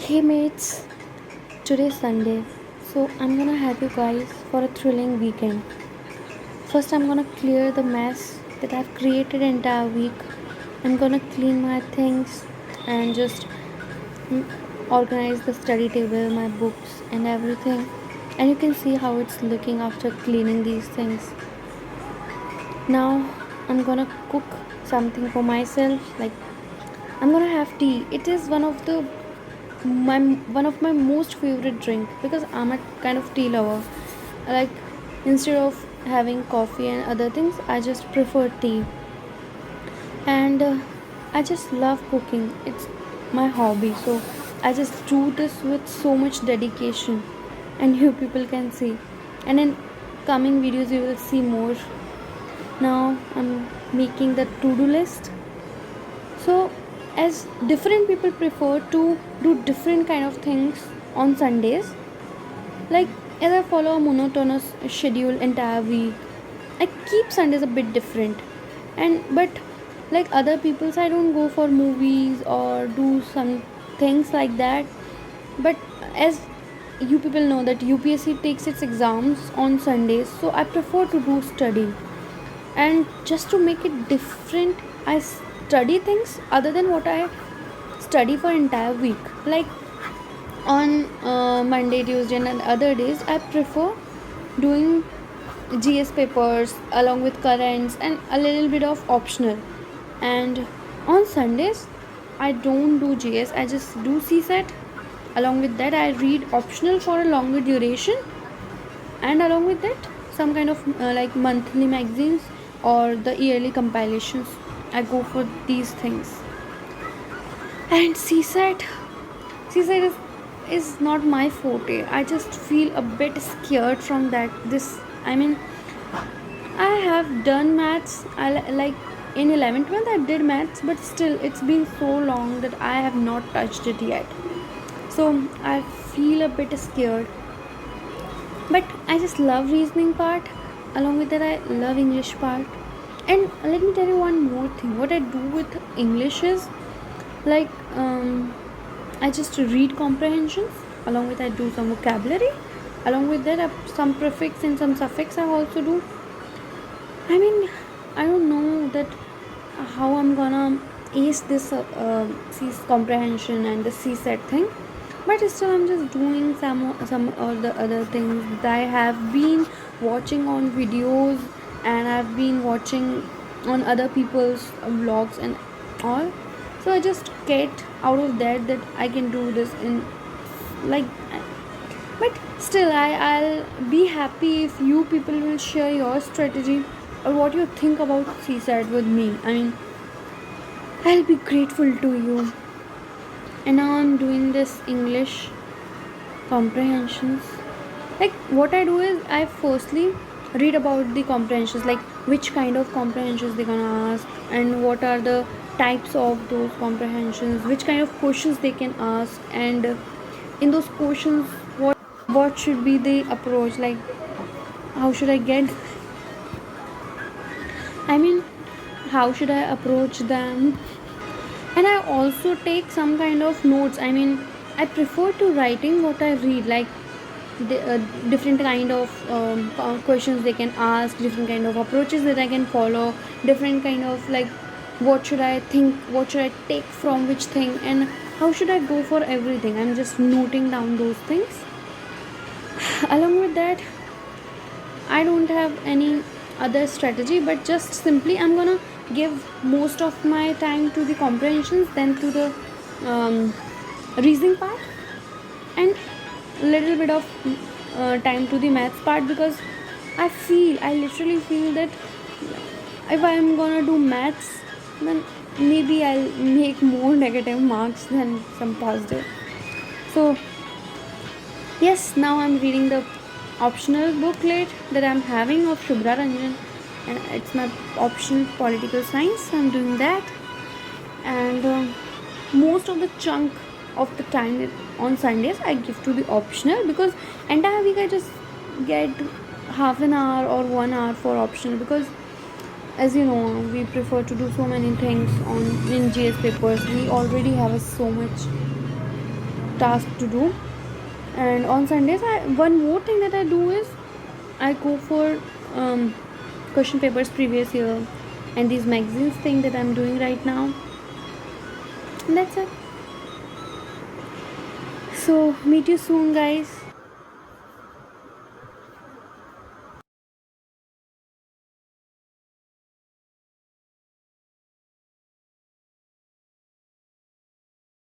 Hey mates, today's Sunday, so I'm gonna help you guys for a thrilling weekend. First, I'm gonna clear the mess that I've created entire week. I'm gonna clean my things and just mm, organize the study table, my books, and everything. And you can see how it's looking after cleaning these things. Now, I'm gonna cook something for myself. Like I'm gonna have tea. It is one of my most favorite drink because I'm a kind of tea lover. Like instead of having coffee and other things, I just prefer tea. And I just love cooking. It's my hobby. So I just do this with so much dedication, and you people can see. And in coming videos, you will see more. Now I'm making the to-do list. So as different people prefer to do different kind of things on Sundays, like as I follow a monotonous schedule entire week, I keep Sundays a bit different. And but like other people's, I don't go for movies or do some things like that. But as you people know that UPSC takes its exams on Sundays, so I prefer to do study. And just to make it different, I study things other than what I study for entire week. Like on Monday, Tuesday, and other days, I prefer doing GS papers along with currents and a little bit of optional. And on Sundays, I don't do GS, I just do CSET. Along with that, I read optional for a longer duration, and along with that, some kind of like monthly magazines or the yearly compilations. I go for these things. And CSAT is not my forte. I just feel a bit scared from that. I mean, I have done maths. Like in 11th, 12th, I did maths, but still, it's been so long that I have not touched it yet. So I feel a bit scared. But I just love reasoning part. Along with that, I love English part. And let me tell you one more thing. What I do with English is like I just read comprehensions. Along with I do some vocabulary. Along with that, some prefix and some suffix I also do. I mean, I don't know that how I'm gonna ace this C comprehension and the CSET thing, but still I'm just doing some of the other things that I have been watching on videos, and I've been watching on other people's vlogs and all. So I just get out of that I can do this in like. But still, I'll be happy if you people will share your strategy or what you think about CSAT with me. I mean, I'll be grateful to you. And now I'm doing this English comprehensions. Like what I do is I firstly read about the comprehensions, like which kind of comprehensions they're gonna ask and what are the types of those comprehensions, which kind of questions they can ask, and in those questions what should be the approach, like how should I get, I mean, how should I approach them. And I also take some kind of notes. I mean, I prefer to writing what I read, like different kind of questions they can ask, different kind of approaches that I can follow, different kind of like what should I think, what should I take from which thing, and how should I go for everything. I'm just noting down those things. Along with that, I don't have any other strategy, but just simply I'm gonna give most of my time to the comprehensions, then to the reasoning part, and little bit of time to the maths part, because I literally feel that if I'm gonna do maths, then maybe I'll make more negative marks than some positive. So yes, now I'm reading the optional booklet that I'm having of Shubhra Ranjan, and it's my optional political science. I'm doing that, and most of the chunk of the time on Sundays I give to the optional, because entire week I just get half an hour or 1 hour for optional, because as you know we prefer to do so many things on in GS papers. We already have so much task to do. And on Sundays, one more thing that I do is I go for question papers previous year and these magazines thing that I'm doing right now. And that's it. So meet you soon, guys.